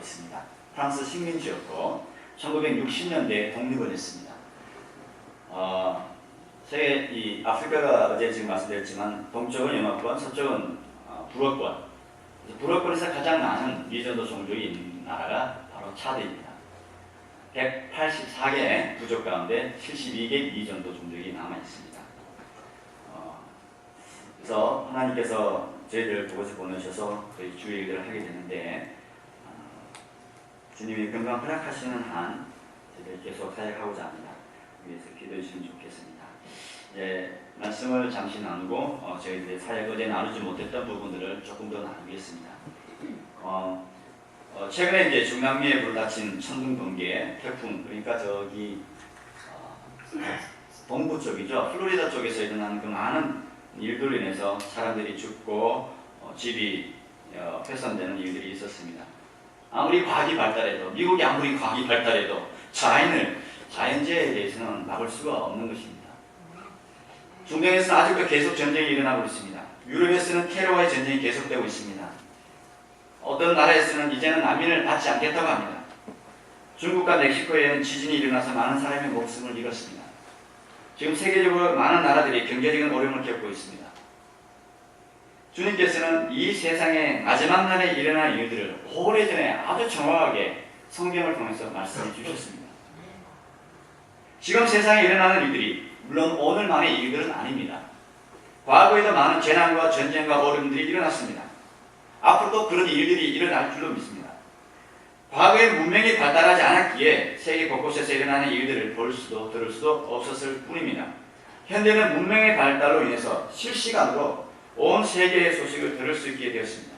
있습니다. 프랑스 식민지였고 1960년대에 독립을 했습니다. 이 아프리카가 어제 지금 말씀드렸지만 동쪽은 영어권, 서쪽은 불어권. 불어권에서 가장 많은 미전도 종족이 있는 나라가 바로 차드입니다. 184개 부족 가운데 72개 미전도 종족이 남아 있습니다. 그래서 하나님께서 저희들 그곳에 보내셔서 저희 주의 일들을 하게 되는데 주님이 건강 허락하시는 한 저희들 계속 사역하고자 합니다. 위해서 기도해 주시면 좋겠습니다. 이제 말씀을 잠시 나누고 저희들의 사역 어제 나누지 못했던 부분들을 조금 더 나누겠습니다. 최근에 이제 중남미에 불닥친 천둥 번개, 태풍, 그러니까 저기 동부 쪽이죠. 플로리다 쪽에서 일어나는 그 많은 일들로 인해서 사람들이 죽고 집이 훼손되는 일들이 있었습니다. 아무리 과학이 발달해도, 미국이 아무리 과학이 발달해도 자연재해에 대해서는 막을 수가 없는 것입니다. 중동에서는 아직도 계속 전쟁이 일어나고 있습니다. 유럽에서는 테러와의 전쟁이 계속되고 있습니다. 어떤 나라에서는 이제는 난민을 받지 않겠다고 합니다. 중국과 멕시코에는 지진이 일어나서 많은 사람의 목숨을 잃었습니다. 지금 세계적으로 많은 나라들이 경제적인 어려움을 겪고 있습니다. 주님께서는 이 세상의 마지막 날에 일어날 일들을 오래전에 아주 정확하게 성경을 통해서 말씀해 주셨습니다. 지금 세상에 일어나는 일들이 물론 오늘만의 일들은 아닙니다. 과거에도 많은 재난과 전쟁과 어려움들이 일어났습니다. 앞으로도 그런 일들이 일어날 줄로 믿습니다. 과거에 문명이 발달하지 않았기에 세계 곳곳에서 일어나는 일들을 볼 수도 들을 수도 없었을 뿐입니다. 현대는 문명의 발달로 인해서 실시간으로 온 세계의 소식을 들을 수 있게 되었습니다.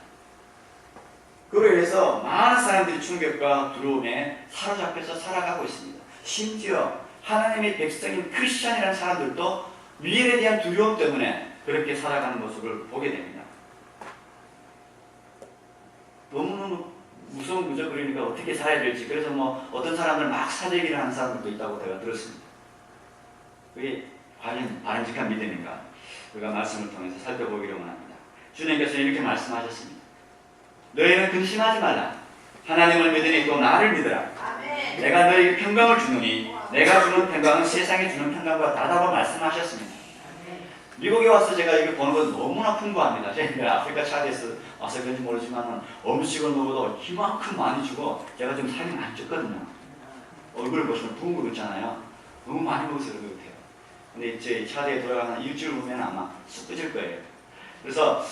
그로 인해서 많은 사람들이 충격과 두려움에 사로잡혀서 살아가고 있습니다. 심지어 하나님의 백성인 크리스찬이라는 사람들도 미래에 대한 두려움 때문에 그렇게 살아가는 모습을 보게 됩니다. 너무너무 무서운 거죠. 그러니까 어떻게 살아야 될지. 그래서 어떤 사람들 막 사대기를 하는 사람들도 있다고 제가 들었습니다. 그게 과연 바람직한 믿음인가? 우리가 말씀을 통해서 살펴보기를 원합니다. 주님께서는 이렇게 말씀하셨습니다. 너희는 근심하지 말라. 하나님을 믿으니 또 나를 믿으라. 아멘. 내가 너희에게 평강을 주노니 내가 주는 평강은 세상에 주는 평강과 다르다고 말씀하셨습니다. 미국에 와서 제가 이거 보는 건 너무나 풍부합니다. 제가 아프리카 차드에서 와서 그런지 모르지만 음식을 먹어도 이만큼 많이 주고 제가 좀 살이 많이 쪘거든요. 얼굴을 보시면 붕 그렇잖아요. 너무 많이 먹어서 그런 것 같아요. 근데 제 차드에 돌아가는 일주일 후면 아마 쑥 빠질 거예요. 그래서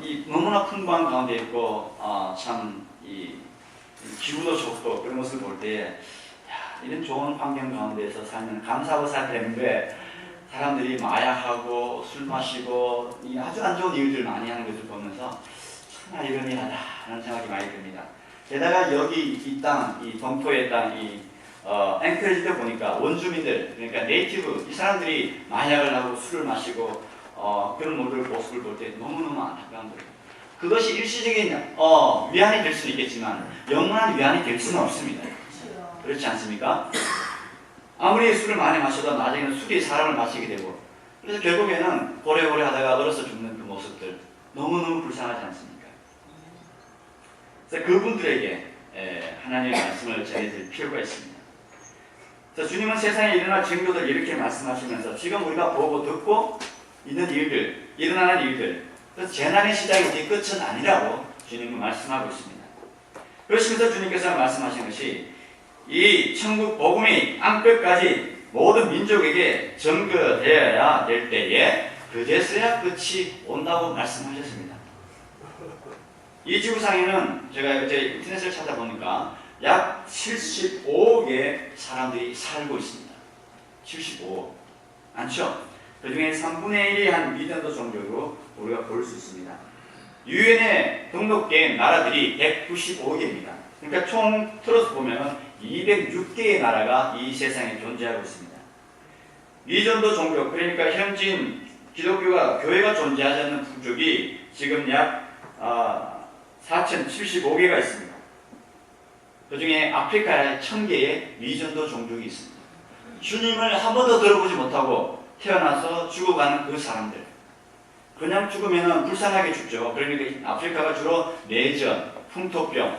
이 너무나 풍부한 가운데 있고 참 이 기후도 좋고 그런 모습을 볼 때 이런 좋은 환경 가운데서 살면 감사하고 살아야 되는데 사람들이 마약하고 술 마시고 이 아주 안 좋은 일들 많이 하는 것을 보면서 정말 이러미하다 하는 생각이 많이 듭니다. 게다가 여기 이 땅, 이 동포의 땅, 이 앵커리지도 보니까 원주민들, 그러니까 네이티브, 이 사람들이 마약을 하고 술을 마시고 그런 모습을 볼 때 너무너무 안타까운 거예요. 그것이 일시적인 위안이 될 수는 있겠지만 영원한 위안이 될 수는 없습니다. 그렇지 않습니까? 아무리 술을 많이 마셔도 나중에는 술이 사람을 마시게 되고 그래서 결국에는 오래오래 하다가 얼어서 죽는 그 모습들 너무너무 불쌍하지 않습니까? 그래서 그분들에게 하나님의 말씀을 전해드릴 필요가 있습니다. 그래서 주님은 세상에 일어날 징조들 이렇게 말씀하시면서 지금 우리가 보고 듣고 있는 일들, 일어나는 일들, 그래서 재난의 시작이지 끝은 아니라고 주님은 말씀하고 있습니다. 그러시면서 주님께서 말씀하신 것이 이 천국 복음이 땅끝까지 모든 민족에게 전거되어야 될 때에 그제서야 끝이 온다고 말씀하셨습니다. 이 지구상에는 제가 어제 인터넷을 찾아보니까 약 75억의 사람들이 살고 있습니다. 75억. 많죠? 그 중에 3분의 1이 한 미전도 종족으로 우리가 볼 수 있습니다. 유엔에 등록된 나라들이 195개입니다. 그러니까 총 틀어서 보면 206개의 나라가 이 세상에 존재하고 있습니다. 미전도 종족, 그러니까 현지인 기독교가 교회가 존재하지 않는 부족이 지금 약 4,075개가 있습니다. 그 중에 아프리카에 1,000개의 미전도 종족이 있습니다. 주님을 한 번도 들어보지 못하고 태어나서 죽어가는 그 사람들. 그냥 죽으면 불쌍하게 죽죠. 그러니까 아프리카가 주로 내전, 풍토병,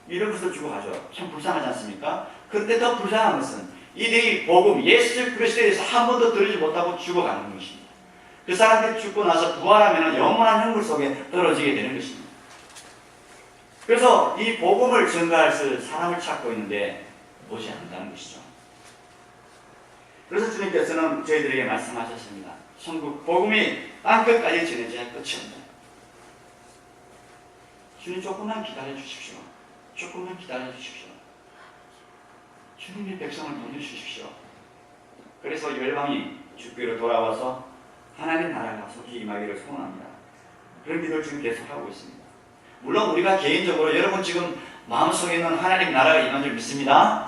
이런 것을 주고 가죠. 참 불쌍하지 않습니까? 그런데 더 불쌍한 것은 이들이 복음, 예수 그리스도에 대해서 한 번도 들으지 못하고 죽어가는 것입니다. 그 사람들이 죽고 나서 부활하면 영원한 형물 속에 떨어지게 되는 것입니다. 그래서 이 복음을 전가할 사람을 찾고 있는데 오지 않는다는 것이죠. 그래서 주님께서는 저희들에게 말씀하셨습니다. 천국 복음이 땅끝까지 전해져야 끝이 없다. 주님 조금만 기다려 주십시오. 조금만 기다려 주십시오. 주님의 백성을 보내주십시오. 그래서 열방이 주께로 돌아와서 하나님 나라가 속히 임하기를 소원합니다. 그런 기도를 지금 계속하고 있습니다. 물론 우리가 개인적으로 여러분 지금 마음속에 있는 하나님 나라가 임한 줄 믿습니다.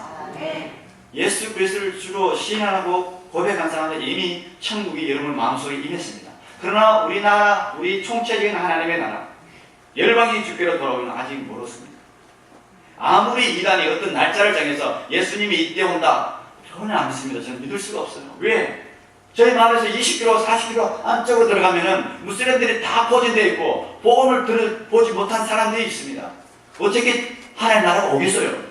예수 그리스도를 주로 시인하고 고백한 사람들 이미 천국이 여러분 마음속에 임했습니다. 그러나 우리나라, 우리 총체적인 하나님의 나라, 열방이 주께로 돌아오기는 아직 멀었습니다. 아무리 이단이 어떤 날짜를 정해서 예수님이 이때 온다, 전혀 안 믿습니다. 저는 믿을 수가 없어요. 왜? 저희 마음에서 20km, 40km 안쪽으로 들어가면은 무슬림들이 다 포진되어 있고 복음을 보지 못한 사람들이 있습니다. 어떻게 하나님 나라가 오겠어요?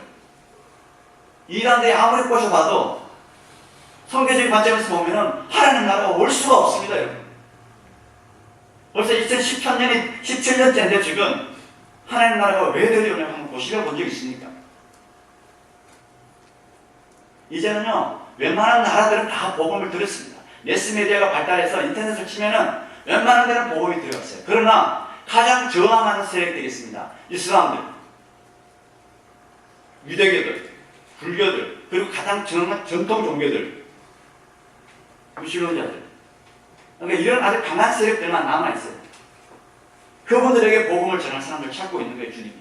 이단들이 아무리 꼬셔봐도 성경적인 관점에서 보면은 하나님 나라가 올 수가 없습니다. 여러분. 벌써 2013년이 17년째인데 지금 하나님 나라가 왜 되려냐고 한번 고심해 본 적 있습니까? 이제는요 웬만한 나라들은 다 복음을 들었습니다. 매스미디어가 발달해서 인터넷을 치면은 웬만한 데는 복음이 들어갔어요. 그러나 가장 저항하는 세력들이 있습니다. 이슬람들, 유대교들, 불교들, 그리고 가장 저항한 전통 종교들, 무신론자들. 그러니까 이런 아주 강한 세력들만 남아있어요. 그분들에게 복음을 전할 사람들 찾고 있는 거예요, 주님이.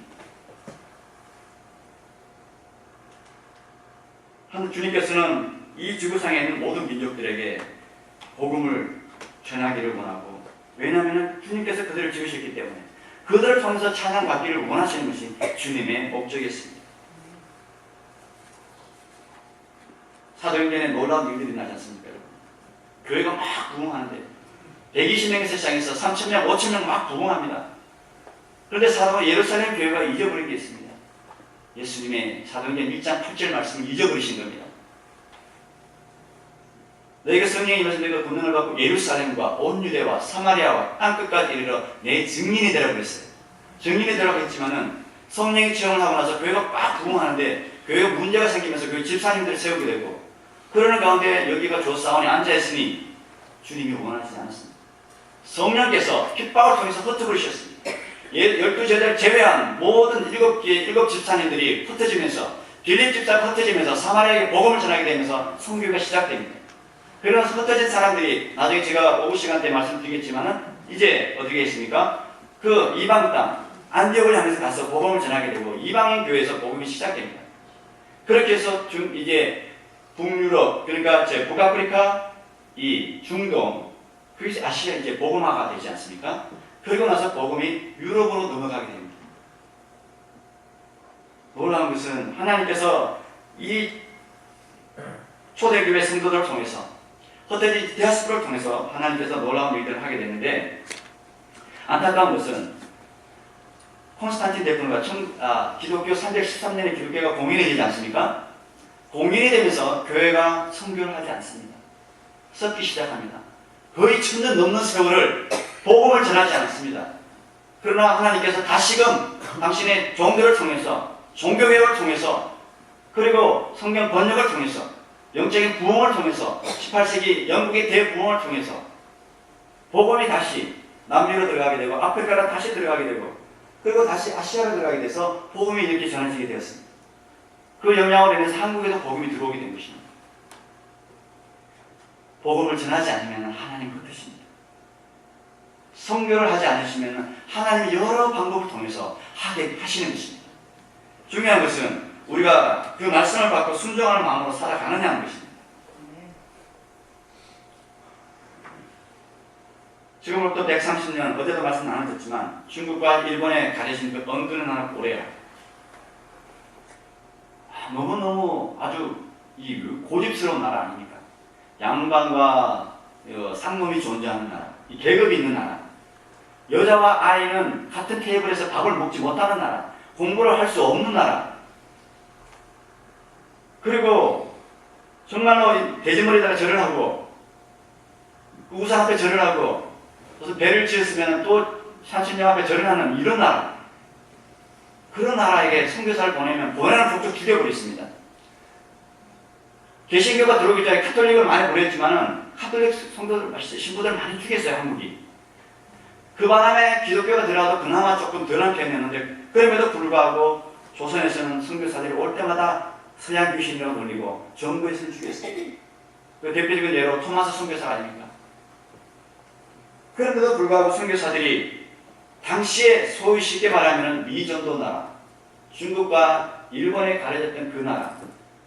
주님께서는 이 지구상에 있는 모든 민족들에게 복음을 전하기를 원하고, 왜냐하면 주님께서 그들을 지으셨기 때문에 그들을 통해서 찬양받기를 원하시는 것이 주님의 목적이었습니다. 사도행전에 놀라운 일들이 나지 않습니까, 여러분? 교회가 막 부흥하는데 120명의 세상에서 3,000명, 5,000명 막 부흥합니다. 그런데 예루살렘 교회가 잊어버린 게 있습니다. 예수님의 사도행전 1장 8절 말씀을 잊어버리신 겁니다. 너희가 성령이 임하신 너희가 권능을 받고 예루살렘과 온 유대와 사마리아와 땅끝까지 이르러 내 증인이 되라고 그랬어요. 증인이 되라고 했지만은 성령이 체험을 하고 나서 교회가 막 부흥하는데 교회가 문제가 생기면서 그 집사님들을 세우게 되고, 그러는 가운데 여기가 조사원이 앉아있으니 주님이 원하지 않았습니다. 성령께서 핍박을 통해서 흩어버리셨습니다. 12제자를 제외한 모든 7 집사님들이 흩어지면서, 빌립 집사가 흩어지면서 사마리아에게 복음을 전하게 되면서 선교가 시작됩니다. 그러면서 흩어진 사람들이 나중에 제가 오후 시간 때 말씀드리겠지만은 이제 어떻게 했습니까? 그 이방 땅 안디옥을 향해서 가서 복음을 전하게 되고 이방인 교회에서 복음이 시작됩니다. 그렇게 해서 이제 북유럽, 그러니까 북아프리카, 이 중동, 그리고 아시아 이제 복음화가 되지 않습니까? 그리고 나서 복음이 유럽으로 넘어가게 됩니다. 놀라운 것은 하나님께서 이 초대교회 성도들을 통해서, 흩어진 디아스포라를 통해서 하나님께서 놀라운 일들을 하게 됐는데, 안타까운 것은 콘스탄틴 대통령과 기독교 313년의 기독교가 공인이 되지 않습니까? 공인이 되면서 교회가 선교를 하지 않습니다. 썩기 시작합니다. 거의 1000년 넘는 세월을 복음을 전하지 않았습니다. 그러나 하나님께서 다시금 당신의 종들을 통해서, 종교개혁을 통해서, 그리고 성경 번역을 통해서, 영적인 부흥을 통해서, 18세기 영국의 대부흥을 통해서 복음이 다시 남미로 들어가게 되고 아프리카로 다시 들어가게 되고 그리고 다시 아시아로 들어가게 돼서 복음이 이렇게 전해지게 되었습니다. 그 영향으로 인해서 한국에도 복음이 들어오게 된 것입니다. 복음을 전하지 않으면 하나님 흩으십니다. 선교를 하지 않으시면 하나님이 여러 방법을 통해서 하게 하시는 것입니다. 중요한 것은 우리가 그 말씀을 받고 순종하는 마음으로 살아가느냐는 것입니다. 지금부터 130년, 어제도 말씀 나눴지만 중국과 일본에 가려진 그 언그는 하나 고래야. 너무너무 아주 이 고집스러운 나라 아닙니까? 양반과 상놈이 존재하는 나라, 계급이 있는 나라, 여자와 아이는 같은 테이블에서 밥을 먹지 못하는 나라, 공부를 할 수 없는 나라. 그리고 정말로 돼지머리에다가 절을 하고 우상 앞에 절을 하고 무슨 배를 지었으면 또 산신령 앞에 절을 하는 이런 나라. 그런 나라에게 선교사를 보내면 보내는 북쪽 죽여버렸습니다. 개신교가 들어오기 전에 카톨릭을 많이 보냈지만은 카톨릭 성도들, 신부들을 많이 죽였어요, 한국이. 그 바람에 기독교가 들어와도 그나마 조금 덜한 편이었는데, 그럼에도 불구하고 조선에서는 선교사들이 올 때마다 서양 귀신이라고 놀리고 정부에서는 죽였어요. 그 대표적인 예로 토마스 선교사 아닙니까? 그런데도 불구하고 선교사들이 당시에 소위 쉽게 말하면 미전도 나라, 중국과 일본에 가려졌던 그 나라,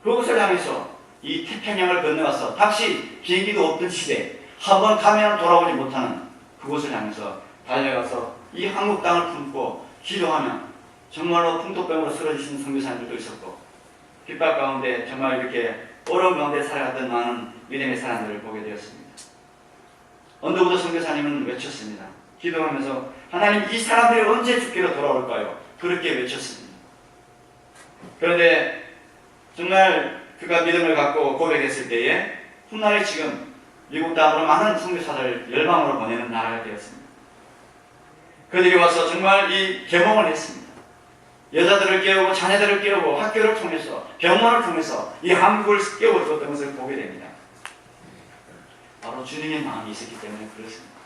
그것을 향해서 이 태평양을 건너와서 당시 비행기도 없던 시대, 한번 가면 돌아오지 못하는 그곳을 향해서 달려가서 이 한국 땅을 품고 기도하며 정말로 풍토병으로 쓰러지신 선교사님들도 있었고, 핍박 가운데 정말 이렇게 어려운 가운데 살아갔던 많은 믿음의 사람들을 보게 되었습니다. 언더우드 선교사님은 외쳤습니다. 기도하면서 하나님, 이 사람들이 언제 죽기로 돌아올까요? 그렇게 외쳤습니다. 그런데 정말 그가 믿음을 갖고 고백했을 때에 훗날에 지금 미국 땅으로 많은 선교사들을 열방으로 보내는 나라가 되었습니다. 그들이 와서 정말 이 계몽을 했습니다. 여자들을 깨우고 자녀들을 깨우고 학교를 통해서 병원을 통해서 이 한국을 깨워주었던 것을 보게 됩니다. 바로 주님의 마음이 있었기 때문에 그렇습니다.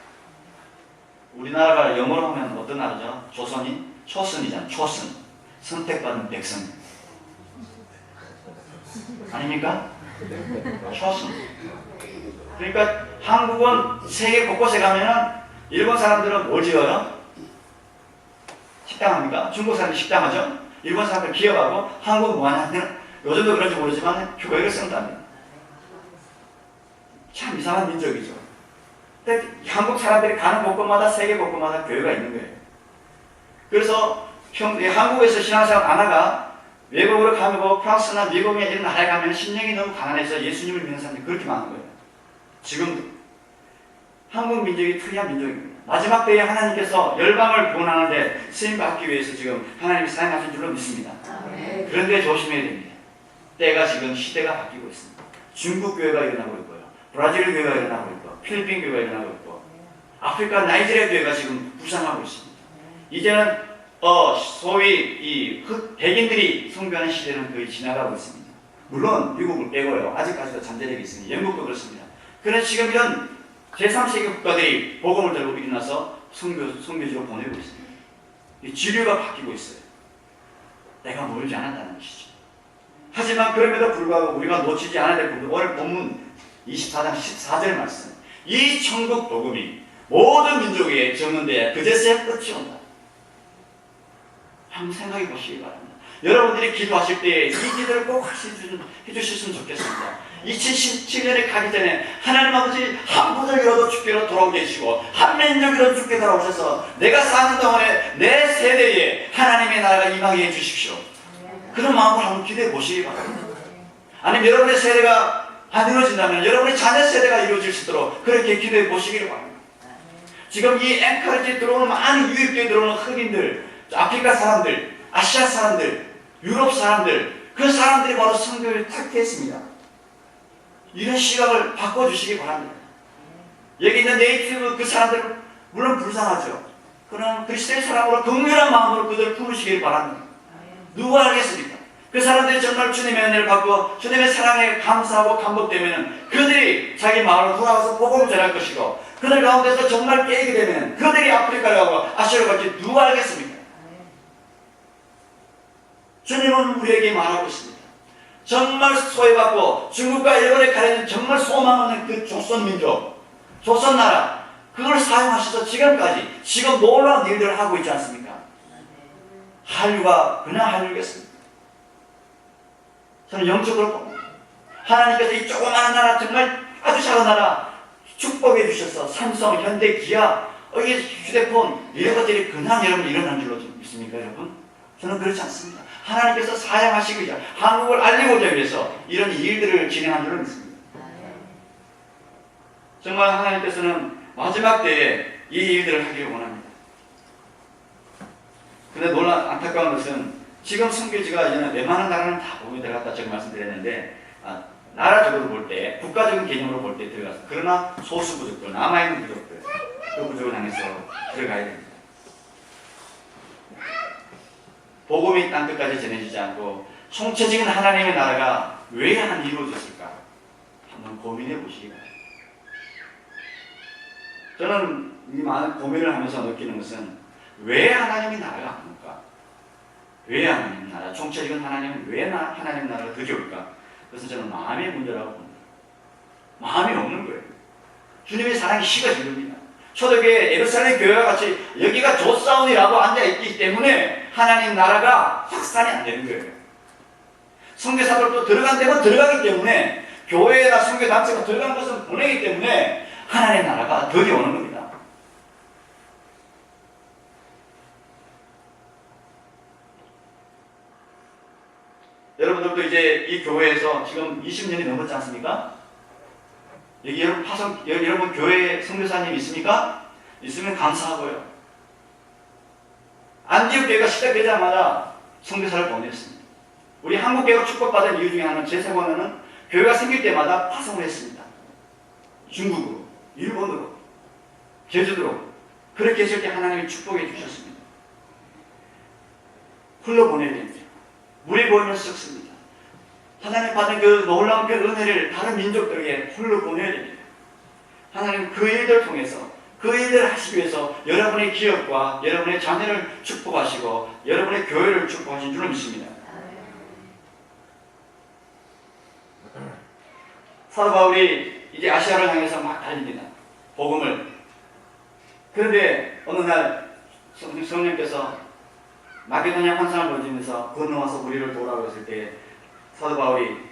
우리나라가 영어로 하면 어떤 나라죠? 조선이? 초선이잖아요. 초선. 선택받은 백성. 아닙니까? 초선. 그러니까 한국은 세계 곳곳에 가면은 일본 사람들은 뭘 지어요? 식당 합니까? 중국 사람이 식당 하죠? 일본 사람들 기업하고 한국은 뭐하냐? 요즘도 그런지 모르지만 교회를 쓴답니다. 참 이상한 민족이죠. 근데 한국 사람들이 가는 곳곳마다 세계 곳곳마다 교회가 있는 거예요. 그래서 한국에서 신앙생활 안 하가 외국으로 가면 프랑스나 미국에 이런 나라에 가면 신령이 너무 가난해서 예수님을 믿는 사람들이 그렇게 많은 거예요. 지금도. 한국 민족이 특이한 민족입니다. 마지막 때에 하나님께서 열방을 구원하는데 쓰임받기 위해서 지금 하나님이 사용하신 줄로 믿습니다. 그런데 조심해야 됩니다. 때가 지금 시대가 바뀌고 있습니다. 중국 교회가 일어나고 있고요. 브라질 교회가 일어나고 있고, 필리핀 교회가 일어나고 있고, 아프리카 나이지리아 교회가 지금 부상하고 있습니다. 이제는 소위 이 백인들이 선교하는 시대는 거의 지나가고 있습니다. 물론 미국을 빼고요. 아직까지도 잠재력이 있습니다. 영국도 그렇습니다. 그런데 지금 이런 제3세계 국가들이 복음을 들고 일어나서 선교지로 보내고 있습니다. 이 지류가 바뀌고 있어요. 내가 멀지 않았다는 것이죠. 하지만 그럼에도 불구하고 우리가 놓치지 않아야 될 부분, 오늘 본문 24장 14절 말씀. 이 천국 복음이 모든 민족에게 전언되어야 그제서야 끝이 온다. 한번 생각해 보시기 바랍니다. 여러분들이 기도하실 때 이 기도를 꼭 해주셨으면 좋겠습니다. 2017년에 가기 전에 하나님 아버지 한 부족이라도 죽기로 돌아오게 해주시고 한 민족이라도 죽게 돌아오셔서 내가 사는 동안에 내 세대에 하나님의 나라가 임하게 해주십시오. 그런 마음으로 한번 기도해 보시기 바랍니다. 아니면 여러분의 세대가 안 이루어진다면 여러분의 자녀 세대가 이루어질 수 있도록 그렇게 기도해 보시기를 바랍니다. 지금 이 앵커리지에 들어오는 많은 유입교에 들어오는 흑인들, 아프리카 사람들, 아시아 사람들, 유럽 사람들, 그 사람들이 바로 선교를 택했습니다. 이런 시각을 바꿔주시기 바랍니다. 여기 있는 네이티브 그 사람들 물론 불쌍하죠. 그러나 그리스도의 사랑으로 긍휼한 마음으로 그들을 부르시길 바랍니다. 누가 알겠습니까? 그 사람들이 정말 주님의 은혜를 받고 주님의 사랑에 감사하고 감복되면 그들이 자기 마을로 돌아와서 복음을 전할 것이고 그들 가운데서 정말 깨게 되면 그들이 아프리카를 가고 아시아로 갈지 누가 알겠습니까? 주님은 우리에게 말하고 있습니다. 정말 소외받고 중국과 일본에 가려는 정말 소망 없는 그 조선 민족, 조선 나라, 그걸 사용하셔서 지금까지 지금 놀라운 일들을 하고 있지 않습니까? 한류가 그냥 한류겠습니다. 저는 영적으로 봅니다. 하나님께서 이 조그마한 나라, 정말 아주 작은 나라 축복해 주셔서 삼성, 현대, 기아, 이게 휴대폰 이런 것들이 그냥 여러분 일어난 줄로 믿습니까, 여러분? 저는 그렇지 않습니다. 하나님께서 사용하시기 위해 한국을 알리고자 위해서 이런 일들을 진행한 줄로 믿습니다. 정말 하나님께서는 마지막 때에 이 일들을 하기를 원합니다. 근데 안타까운 것은 지금 선교지가 이제는 웬만한 나라는 다 복음이 들어갔다 제가 말씀드렸는데 나라적으로 볼 때, 국가적인 개념으로 볼 때 들어갔어. 그러나 소수 부족들, 남아있는 부족들, 그 부족을 향해서 들어가야 됩니다. 복음이 땅끝까지 전해지지 않고 총체적인 하나님의 나라가 왜 안 이루어졌을까? 한번 고민해 보시기 바랍니다. 저는 이 많은 고민을 하면서 느끼는 것은 왜 하나님의 나라가 안 올까? 왜 하나님의 나라, 총체적인 하나님은 왜 하나님의 나라가 두려울까? 그것은 저는 마음의 문제라고 봅니다. 마음이 없는 거예요. 주님의 사랑이 식어진 겁니다. 초대교회 예루살렘 교회와 같이 여기가 조사원이라고 앉아있기 때문에 하나님 나라가 확산이 안 되는 거예요. 선교사들도 들어간 데만 들어가기 때문에 교회나 선교단체가 들어간 것은 보내기 때문에 하나님 나라가 더디 오는 겁니다. 여러분들도 이제 이 교회에서 지금 20년이 넘었지 않습니까? 여기 여러분 교회에 선교사님 있습니까? 있으면 감사하고요. 안디옥 교회가 시작되자마자 선교사를 보냈습니다. 우리 한국 교회가 축복받은 이유 중에 하나는 제 생각에는 교회가 생길 때마다 파송을 했습니다. 중국으로, 일본으로, 제주도로 그렇게 했을 때 하나님이 축복해 주셨습니다. 흘러보내야 됩니다. 물이 보이면 썩습니다. 하나님 받은 그 놀라운 그 은혜를 다른 민족들에게 흘러보내야 됩니다. 하나님 그 일들을 통해서 그 일들을 하시기 위해서 여러분의 기업과 여러분의 자녀를 축복하시고 여러분의 교회를 축복하신 줄로 믿습니다. 사도 바울이 이제 아시아를 향해서 막 달립니다. 복음을. 그런데 어느 날 성령께서 마게도냐 환상을 보여주면서 건너와서 우리를 도우라고 했을 때 사도 바울이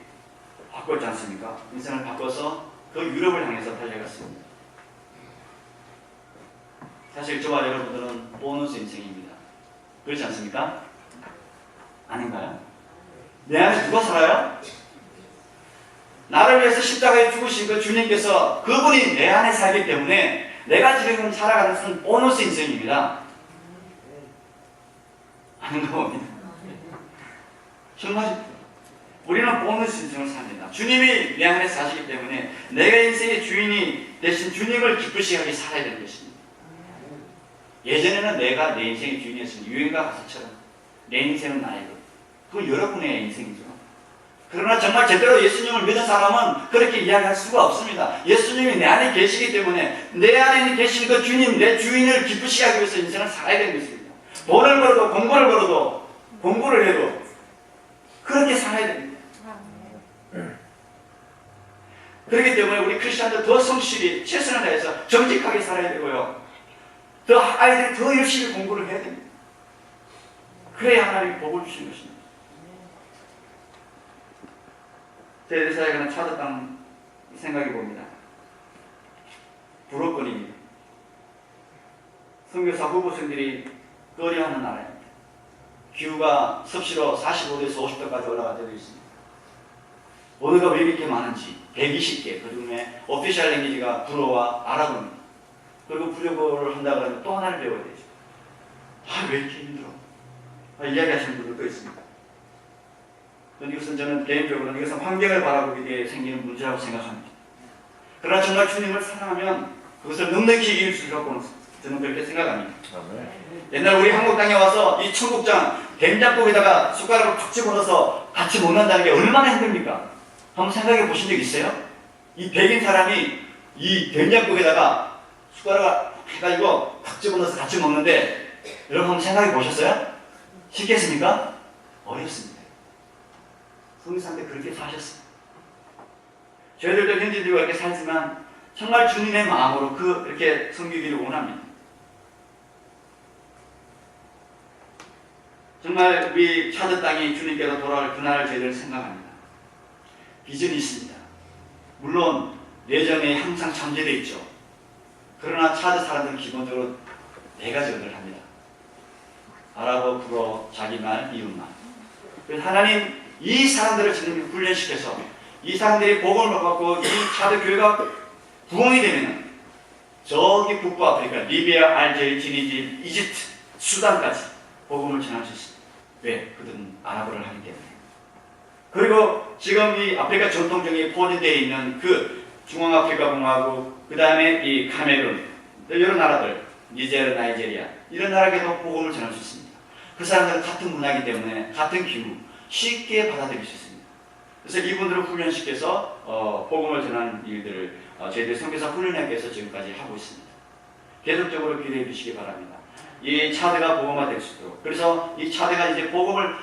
바꿨지 않습니까? 인생을 바꿔서 그 유럽을 향해서 달려갔습니다. 사실 저와 여러분들은 보너스 인생입니다. 그렇지 않습니까? 아닌가요? 내 안에 누가 살아요? 나를 위해서 십자가에 죽으신 그 주님께서 그분이 내 안에 살기 때문에 내가 지금 살아가는 것은 보너스 인생입니다. 아닌가 봅니다. 정말 우리는 보너스 인생을 삽니다. 주님이 내 안에 사시기 때문에 내가 인생의 주인이 대신 주님을 기쁘시게 하게 살아야 되는 것입니다. 예전에는 내가 내 인생의 주인이었습니다. 유행가 가사처럼 내 인생은 나의 것. 그건 여러분의 인생이죠. 그러나 정말 제대로 예수님을 믿은 사람은 그렇게 이야기할 수가 없습니다. 예수님이 내 안에 계시기 때문에 내 안에 계신 그 주님, 내 주인을 기쁘시게 하기 위해서 인생을 살아야 되는 것입니다. 돈을 벌어도 공부를 벌어도 공부를 해도 그렇게 살아야 됩니다. 그렇기 때문에 우리 크리스천들 더 성실히 최선을 다해서 정직하게 살아야 되고요. 더 아이들이 더 열심히 공부를 해야 됩니다. 그래야 하나님이 복을 주신 것입니다. 제 대사에 관한 차도땅 생각해 봅니다. 불호권입니다. 선교사 후보생들이 꺼려하는 나라입니다. 기후가 섭씨로 45도에서 50도까지 올라갈 때도 있습니다. 언어가 왜 이렇게 많은지 120개, 그 중에 오피셜 랭귀지가 불어와 아랍어입니다. 그리고 부족어를 한다고 하면 또 하나를 배워야 되죠. 왜 이렇게 힘들어? 이야기하시는 분들도 있습니다. 이것은 저는 개인적으로는 이것은 환경을 바라보기 위해 생기는 문제라고 생각합니다. 그러나 정말 주님을 사랑하면 그것을 넉넉히 이길 수 있다고 저는 그렇게 생각합니다. 옛날 우리 한국 땅에 와서 이 청국장 된장국에다가 숟가락을 툭 집어넣어서 같이 먹는다는 게 얼마나 힘듭니까? 한번 생각해 보신 적 있어요? 이 백인 사람이 이 된장국에다가 숟가락을 해가지고 탁 집어넣어서 같이 먹는데 여러분 한번 생각해 보셨어요? 쉽겠습니까? 어렵습니다. 성리사한테 그렇게 사셨습니다. 저희들도 현지들과 이렇게 살지만 정말 주님의 마음으로 이렇게 섬기기를 원합니다. 정말 우리 차드 땅이 주님께로 돌아올 그날을 저희들 생각합니다. 비전이 있습니다. 물론 내정에 항상 잠재되어 있죠. 그러나 차드 사람들은 기본적으로 네 가지 언어를 합니다. 아랍어, 불어, 자기말, 이웃말. 그래서 하나님 이 사람들을 지금 훈련시켜서 이 사람들이 복음을 받고 이 차드 교회가 부흥이 되면 저기 북부 아프리카, 리비아, 알제리, 티니지, 이집트, 수단까지 복음을 전할 수 있습니다. 왜? 그들은 아랍어를 하기 때문에. 그리고 지금 이 아프리카 전통적인 포진되어 있는 그 중앙아프리카 공화국, 그 다음에 이 카메룬, 여러 나라들, 니제르, 나이제리아, 이런 나라에도 복음을 전할 수 있습니다. 그 사람들은 같은 문화이기 때문에 같은 기후, 쉽게 받아들일 수 있습니다. 그래서 이분들을 훈련시켜서 복음을 전하는 일들을 저희들 선교사 훈련학교에서 지금까지 하고 있습니다. 계속적으로 기대해 주시기 바랍니다. 이 차대가 복음화될 수 있도록, 그래서 이 차대가 이제 복음을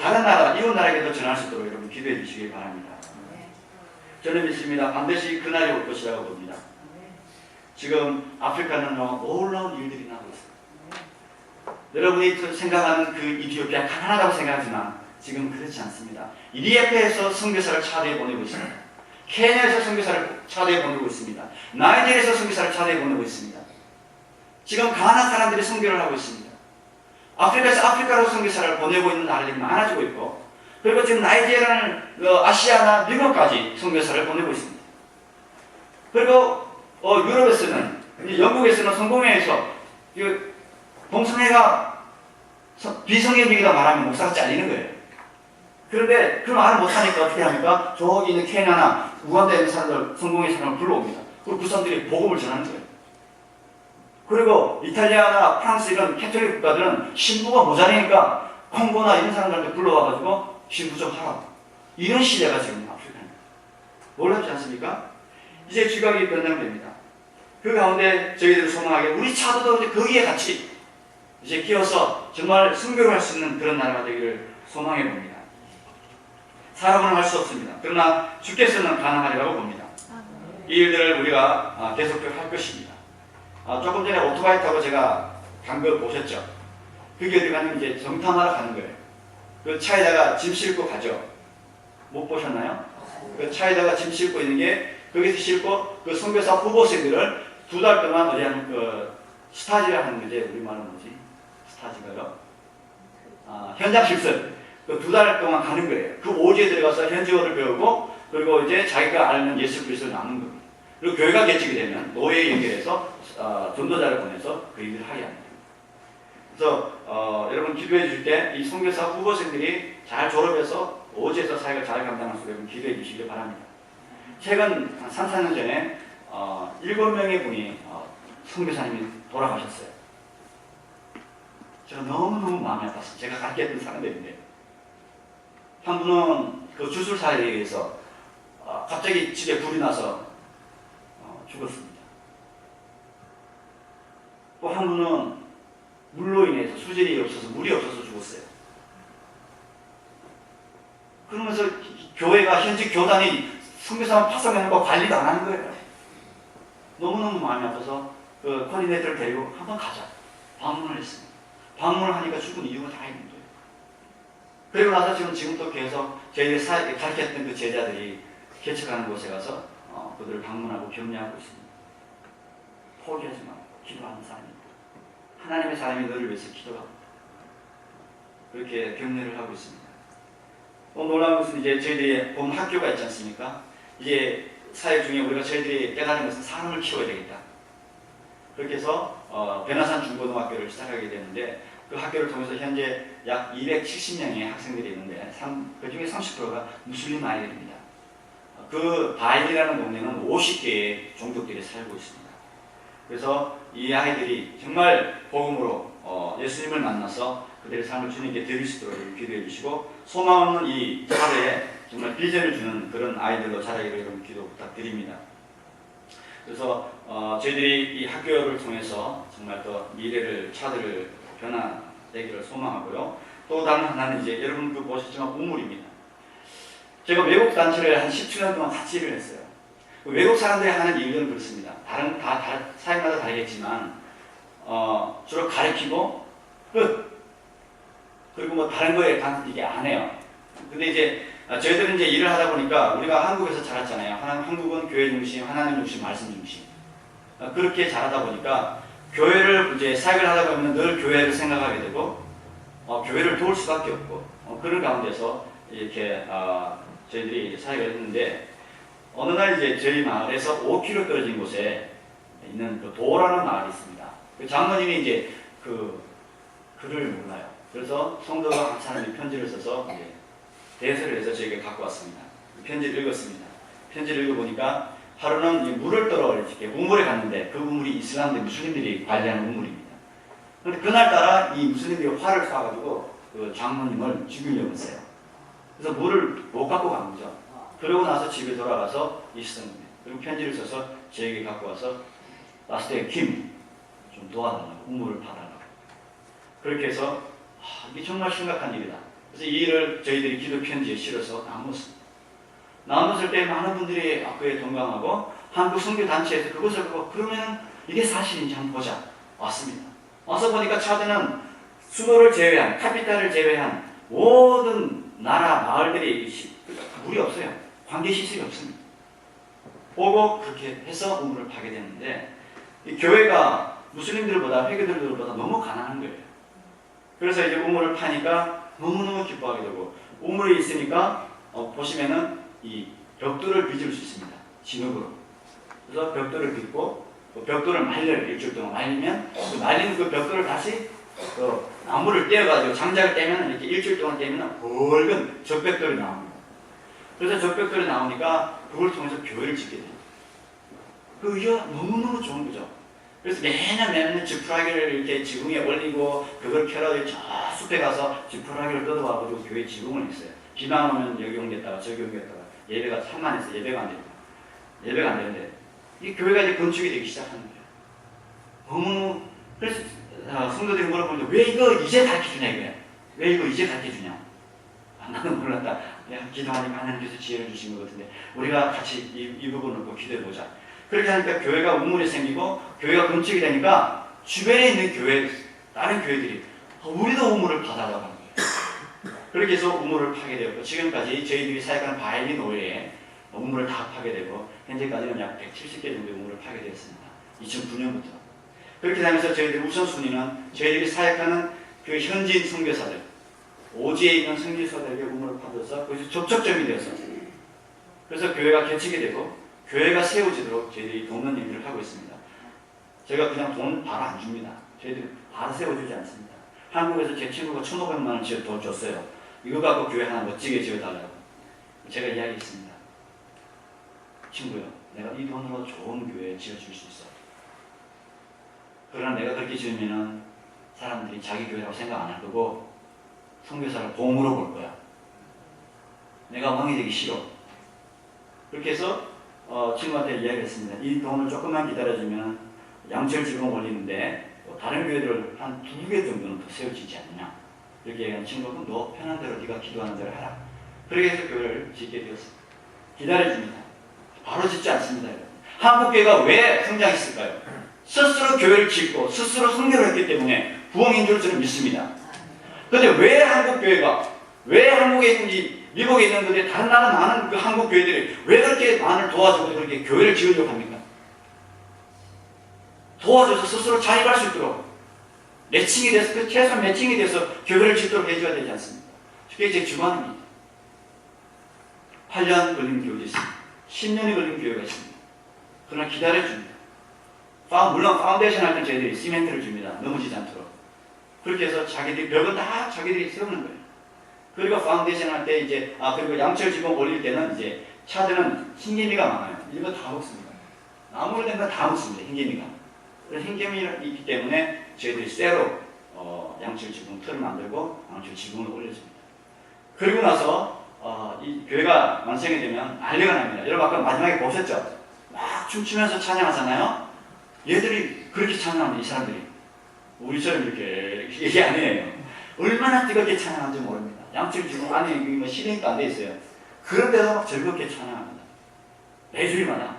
다른 나라, 이웃 나라에게도 전할 수 있도록 여러분 기도해 주시기 바랍니다. 저는 믿습니다. 반드시 그날이 올 것이라고 봅니다. 지금 아프리카는 놀라운 일들이 나고 있습니다. 여러분이 생각하는 그 이티오피아 가난하다고 생각하지만 지금 그렇지 않습니다. 리에페에서 선교사를 차대에 보내고 있습니다. 케냐에서 선교사를 차대에 보내고 있습니다. 나이지리아에서 선교사를 차대에 보내고 있습니다. 지금 가난한 사람들이 선교를 하고 있습니다. 아프리카에서 아프리카로 선교사를 보내고 있는 나라들이 많아지고 있고, 그리고 지금 나이지리아는 아시아나 미국까지 선교사를 보내고 있습니다. 그리고 유럽에서는, 영국에서는 성공회에서 동성애가 비성애적이다 말하면 목사가 잘리는 거예요. 그런데 그 말을 못하니까 어떻게 합니까? 저기 있는 케냐나 우간다에 있는 사람들, 성공회 사람을 불러옵니다. 그리고 그 사람들이 복음을 전하는 거예요. 그리고 이탈리아나 프랑스 이런 캐톨릭 국가들은 신부가 모자라니까 콩고나 이런 사람들한테 불러와가지고 신부 좀 하라고. 이런 시대가 지금 아프리카입니다. 놀랍지 않습니까? 이제 지각이 변경됩니다. 그 가운데 저희들 소망하게 우리 차도도 이제 거기에 같이 이제 끼어서 정말 순교를 할 수 있는 그런 나라가 되기를 소망해 봅니다. 사람은 할 수 없습니다. 그러나 주께서는 가능하리라고 봅니다. 이 일들을 우리가 계속적으로 할 것입니다. 조금 전에 오토바이 타고 제가 간 거 보셨죠? 그게 어디 가면 이제 정탐하러 가는 거예요. 그 차에다가 짐 싣고 가죠. 못 보셨나요? 그 차에다가 짐 싣고 있는 게 거기서 싣고 그 선교사 후보생들을 2달 동안 어디 하는 스타지라 하는 거지. 우리말로 뭐지? 스타지가요? 현장 실습. 그 2달 동안 가는 거예요. 그 오지에 들어가서 현지어를 배우고, 그리고 이제 자기가 아는 예수 그리스도를 나누는 겁니다. 그리고 교회가 개척이 되면 노예에 연결해서 전도자를 보내서 그 일을 하게 합니다. 그래서 여러분 기도해 주실 때 이 선교사 후보생들이 잘 졸업해서 오지에서 사역을 잘 감당할 수 있도록 기도해 주시기 바랍니다. 최근 3, 4년 전에 7명의 분이 선교사님이 돌아가셨어요. 제가 너무너무 마음이 아팠어요. 제가 가르쳤던 사람들인데, 한 분은 그 주술사에 의해서 갑자기 집에 불이 나서 죽었습니다. 또 한 분은 물로 인해서 수질이 없어서 물이 없어서 죽었어요. 그러면서 교회가 현지 교단이 선교사만 파송해놓고 관리도 안 하는 거예요. 너무너무 마음이 아파서 그 코디네이터를 데리고 한번 가자. 방문을 했습니다. 방문을 하니까 죽은 이유가 다 있는 거예요. 그리고 나서 지금도 계속 저희들이 가르쳤던 그 제자들이 개척하는 곳에 가서 그들을 방문하고 격려하고 있습니다. 포기하지 말고 기도하는 사람이 있다. 하나님의 사람이 너를 위해서 기도하고 있다. 그렇게 격려를 하고 있습니다. 놀라운 것은 이제 저희들이 본 학교가 있지 않습니까? 이게 사역 중에 우리가 저희들이 깨달은 것은 사람을 키워야 되겠다. 그렇게 해서 변화산 중고등학교를 시작하게 되는데, 그 학교를 통해서 현재 약 270명의 학생들이 있는데 그 중에 30%가 무슬림 아이들입니다. 그 바일이라는 동네는 50개의 종족들이 살고 있습니다. 그래서 이 아이들이 정말 복음으로 예수님을 만나서 그들의 삶을 주님께 드릴 수 있도록 기도해 주시고, 소망 없는 이 사회에 정말 비전을 주는 그런 아이들로 자라기를 여러분 기도 부탁드립니다. 그래서 저희들이 이 학교를 통해서 정말 더 미래를 차들을 변화되기를 소망하고요. 또 다른 하나는 이제 여러분 보셨지만 우물입니다. 제가 외국 단체를 한 17년 동안 같이 일을 했어요. 외국 사람들이 하는 일은 그렇습니다. 사역마다 다르겠지만 주로 가르치고 끝. 그리고 뭐 다른 거에 이게 안 해요. 근데 이제 저희들은 이제 일을 하다 보니까 우리가 한국에서 자랐잖아요. 한국은 교회 중심, 하나님 중심, 말씀 중심. 그렇게 자라다 보니까 교회를 이제 사역을 하다 보면 늘 교회를 생각하게 되고 교회를 도울 수밖에 없고 그런 가운데서 이렇게 저희들이 사역을 했는데, 어느 날 이제 저희 마을에서 5km 떨어진 곳에 있는 그 도라는 마을이 있습니다. 그 장로님이 이제 그 글을 몰라요. 그래서 성도가 한 사람이 편지를 써서 대서를 해서 저에게 갖고 왔습니다. 편지를 읽었습니다. 편지를 읽어보니까 하루는 물을 떠러 이렇게 우물에 갔는데 그 우물이 이슬람들 무슬림들이 관리하는 우물입니다. 그런데 그날따라 이 무슬림들이 활을 쏴가지고 그 장로님을 죽이려고 했어요. 그래서 물을 못 갖고 간 거죠. 그러고 나서 집에 돌아가서 있었던 겁니다. 그리고 편지를 써서 저에게 갖고 와서 라스트에 김 좀 도와달라고, 우물을 파달라고. 그렇게 해서 이게 정말 심각한 일이다. 그래서 이 일을 저희들이 기도 편지에 실어서 나눴습니다. 나눴을 때 많은 분들이 그에 동감하고 한국 선교단체에서 그것을 보고 그러면 이게 사실인지 한번 보자 왔습니다. 와서 보니까 차드는 수도를 제외한, 카피탈을 제외한 모든 나라, 마을들이 물이 없어요. 관계시설이 없습니다. 보고 그렇게 해서 우물을 파게 됐는데 이 교회가 무슬림들보다 회교들보다 너무 가난한 거예요. 그래서 이제 우물을 파니까 너무너무 기뻐하게 되고 우물에 있으니까 보시면은 이 벽돌을 빚을 수 있습니다. 진흙으로. 그래서 벽돌을 빚고 벽돌을 말려요. 일주일 동안 말리면 그 말린 그 벽돌을 다시 나무를 떼어가지고 장작을 떼면 이렇게 일주일 동안 떼면 굵은 적벽돌이 나옵니다. 그래서 적벽돌이 나오니까 그걸 통해서 교회를 짓게 돼요. 그 의미가 너무너무 좋은 거죠. 그래서 매년 지푸라기를 이렇게 지붕에 올리고 그걸 켜라고 저 숲에 가서 지푸라기를 뜯어와가지고 교회 지붕을 했어요. 비만 오면 여기 옮겼다가 저기 옮겼다가 예배가 산만해서 예배가 안 됩니다. 예배가 안 되는데 이 교회가 이제 건축이 되기 시작하는 거예요. 너무 그래서 성도들이 물어보는데 왜 이거 이제 가르쳐주냐 이거야. 왜 이거 이제 가르쳐주냐. 나는 몰랐다. 기도하니까 하나님께서 지혜를 주신 것 같은데 우리가 같이 이 부분을 꼭 기도해보자. 그렇게 하니까 교회가 우물이 생기고 교회가 건축이 되니까 주변에 있는 교회, 다른 교회들이 우리도 우물을 파달라고 하는 거예요. 그렇게 해서 우물을 파게 되었고 지금까지 저희들이 사역하는 바일리 노예에 우물을 다 파게 되고 현재까지는 약 170개 정도의 우물을 파게 되었습니다. 2009년부터. 그렇게 되면서 저희들 우선순위는 저희들이 사역하는 그 현지인 선교사들, 오지에 있는 선교사들에게 우물을 파줘서 거기서 접촉점이 되었습니다. 그래서 교회가 개척이 되고 교회가 세워지도록 저희들이 돕는 일을 하고 있습니다. 제가 그냥 돈 바로 안 줍니다. 저희들이 바로 세워주지 않습니다. 한국에서 제 친구가 1,500만 원 돈 줬어요. 이거 갖고 교회 하나 멋지게 지어달라고. 제가 이야기했습니다. 친구요, 내가 이 돈으로 좋은 교회 지어줄 수 있어. 그러나 내가 그렇게 지으면은 사람들이 자기 교회라고 생각 안 할 거고 선교사를 봉으로 볼 거야. 내가 왕이 되기 싫어. 그렇게 해서 친구한테 이야기했습니다. 이 돈을 조금만 기다려주면 양철 지붕 올리는데 다른 교회들을 한 2개 정도는 더 세워지지 않느냐. 이렇게 얘기한 친구는 너 편한 대로 네가 기도하는 대로 해라. 그렇게 해서 교회를 짓게 되었습니다. 기다려줍니다. 바로 짓지 않습니다. 한국 교회가 왜 성장했을까요? 스스로 교회를 짓고 스스로 선교를 했기 때문에 부흥인 줄 저는 믿습니다. 그런데 왜 한국 교회가 왜 한국에 있는지 미국에 있는 분들이 다른 나라 많은 그 한국 교회들이 왜 그렇게 많은 도와주고 그렇게 교회를 지으려고 합니까? 도와줘서 스스로 자립할 수 있도록 매칭이 돼서 그 최소한 매칭이 돼서 교회를 짓도록 해줘야 되지 않습니까? 그게 제 주관입니다. 8년 걸린 교회도 있습니다. 10년이 걸린 교회가 있습니다. 그러나 기다려줍니다. 물론 파운데이션 할 때 저희들이 시멘트를 줍니다. 넘어지지 않도록. 그렇게 해서 자기들이 벽은 다 자기들이 세우는 거예요. 그리고 파운데이션 할 때 이제 그리고 양철 지붕 올릴 때는 이제 차들은 흰개미가 많아요. 이거 다 먹습니다. 나무로 된 건 다 먹습니다. 흰개미가. 그래서 흰개미가 있기 때문에 저희들이 쇠로 양철 지붕 틀을 만들고 양철 지붕을 올려줍니다. 그리고 나서 이 교회가 완성이 되면 난리가 납니다. 여러분 아까 마지막에 보셨죠? 막 춤추면서 찬양하잖아요. 얘들이 그렇게 찬양합니다. 이 사람들이. 우리처럼 이렇게 이게 아니에요. 얼마나 뜨겁게 찬양하는지 모릅니다. 양철 지붕 안에 뭐 실링도 안 돼 있어요. 그런데도 막 즐겁게 찬양합니다. 매주일마다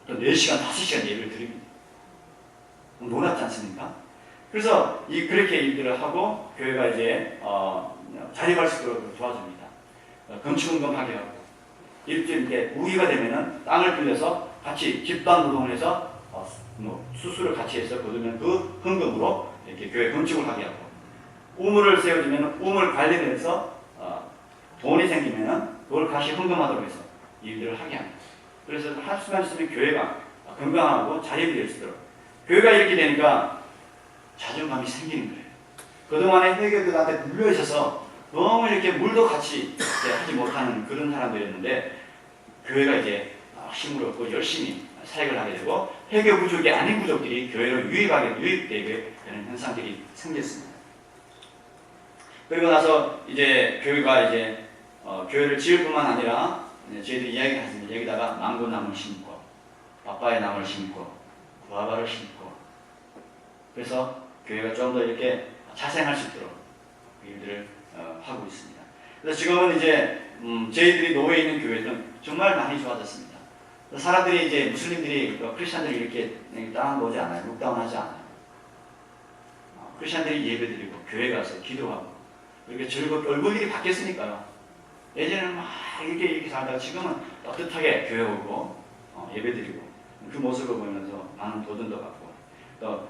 또 4시간, 5시간 예배를 드립니다. 놀랍지 않습니까? 그래서 그렇게 일들을 하고 교회가 이제 자립할 수 있도록 도와줍니다. 건축운동하게 하고 일주일 이렇게 우기가 되면은 땅을 빌려서 같이 집단 노동을 해서 수술을 같이 해서 거두면 그 헌금으로 이렇게 교회 건축을 하게 하고 우물을 세워주면 우물 관리를 해서 돈이 생기면 그걸 다시 헌금하도록 해서 일들을 하게 합니다. 그래서 할 수만 있으면 교회가 건강하고 자립이 될 수 있도록 교회가 이렇게 되니까 자존감이 생기는 거예요. 그동안에 회개들한테 물려 있어서 너무 이렇게 물도 같이 하지 못하는 그런 사람들이었는데 교회가 이제 힘을 얻고 열심히 사역을 하게 되고 회개 부족이 아닌 부족들이 교회로 유입되게 되는 현상들이 생겼습니다. 그리고 나서 이제 교회가 이제 교회를 지을 뿐만 아니라 저희들이 이야기를 했습니다. 여기다가 망고나무를 심고 빠빠이 나무를 심고 구아바를 심고 그래서 교회가 좀 더 이렇게 자생할 수 있도록 그 일들을 하고 있습니다. 그래서 지금은 이제 저희들이 노예 있는 교회는 정말 많이 좋아졌습니다. 사람들이 이제 무슬림들이 크리스천들이 이렇게 땅 놓지 않아요. 룩다운하지 않아요. 크리스천들이 예배드리고 교회 가서 기도하고 이렇게 즐겁게 얼굴이 바뀌었으니까요. 예전에는 막 이렇게 살다가 지금은 따뜻하게 교회 오고 예배드리고 그 모습을 보면서 많은 도전도 갖고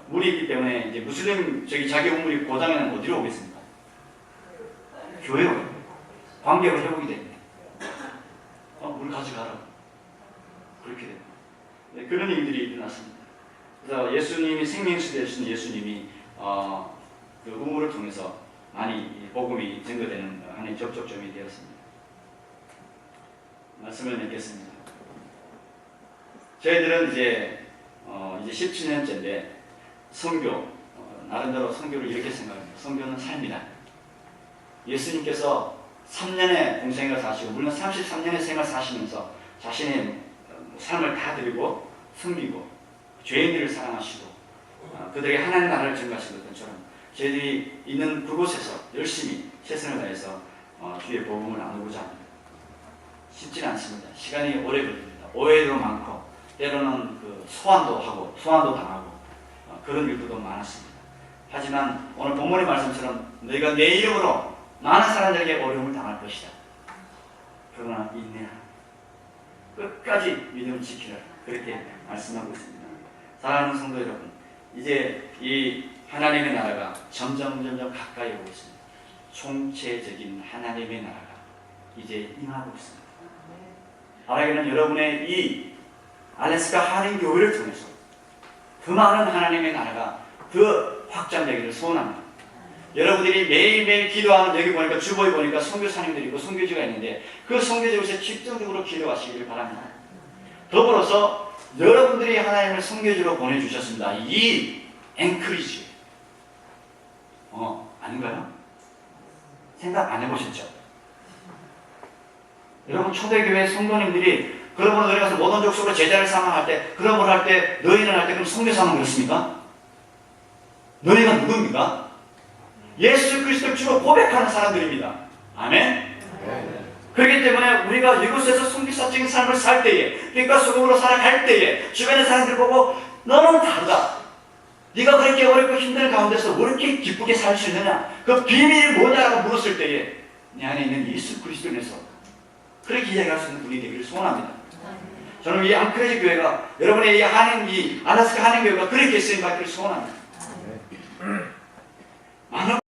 물이 있기 때문에 이제 무슬림 자기 우물이 고장에는 어디로 오겠습니까? 교회로 가요. 관계가 회복이 됩니다. 물 가져가라. 그렇게 됩니다. 네, 그런 일들이 일어났습니다. 그래서 예수님이 생명수 되신 예수님이 그 우물을 통해서 많이 복음이 증거되는 하나의 접촉점이 되었습니다. 말씀을 맺겠습니다. 저희들은 이제 17년째인데 선교, 나름대로 선교를 이렇게 생각합니다. 선교는 삶이다. 예수님께서 3년의 공생을 사시고 물론 33년의 생을 사시면서 자신의 삶을 다 드리고 섬기고 죄인들을 사랑하시고 그들에게 하나님의 나라를 증거하신 것처럼 저희들이 있는 그곳에서 열심히 최선을 다해서 주의 복음을 나누고자 합니다. 쉽지는 않습니다. 시간이 오래 걸립니다. 오해도 많고 때로는 그 소환도 당하고 그런 일도 많았습니다. 하지만 오늘 본문의 말씀처럼 너희가 내 이름으로 많은 사람들에게 어려움을 당할 것이다. 그러나 인내하라. 끝까지 믿음을 지키라. 그렇게 말씀하고 있습니다. 사랑하는 성도 여러분, 이제 이 하나님의 나라가 점점 가까이 오고 있습니다. 총체적인 하나님의 나라가 이제 임하고 있습니다. 바라기는 여러분의 이 알래스카 한인교회를 통해서 더 많은 하나님의 나라가 더 확장되기를 소원합니다. 여러분들이 매일매일 기도하는 여기 보니까 주보에 보니까 선교사님들이 있고 선교지가 있는데 그 선교지에서 집중적으로 기도하시기를 바랍니다. 더불어서 여러분들이 하나님을 선교지로 보내주셨습니다. 이 앵크리지 아닌가요? 생각 안 해보셨죠? 여러분 초대교회 성도님들이 그러므로 너희 가서 모든 족속으로 제자를 삼아 할 때 그러므로 할 때 너희는 할 때 그럼 선교사만 그렇습니까? 너희가 누굽니까? 예수 그리스도를 주로 고백하는 사람들입니다. 아멘? 그렇기 때문에 우리가 이곳에서 선교사적인 삶을 살 때에 빛과 소금으로 살아갈 때에 주변의 사람들 보고 너는 다르다. 네가 그렇게 어렵고 힘든 가운데서 왜 이렇게 기쁘게 살 수 있느냐? 그 비밀이 뭐냐라고 물었을 때에 내 안에 있는 예수 그리스도에서 그렇게 이야기할 수 있는 분이 되기를 소원합니다. 저는 이 앙크레지 교회가 여러분의 이 알래스카 한인교회가 그렇게 쓰임받기를 소원합니다. 많은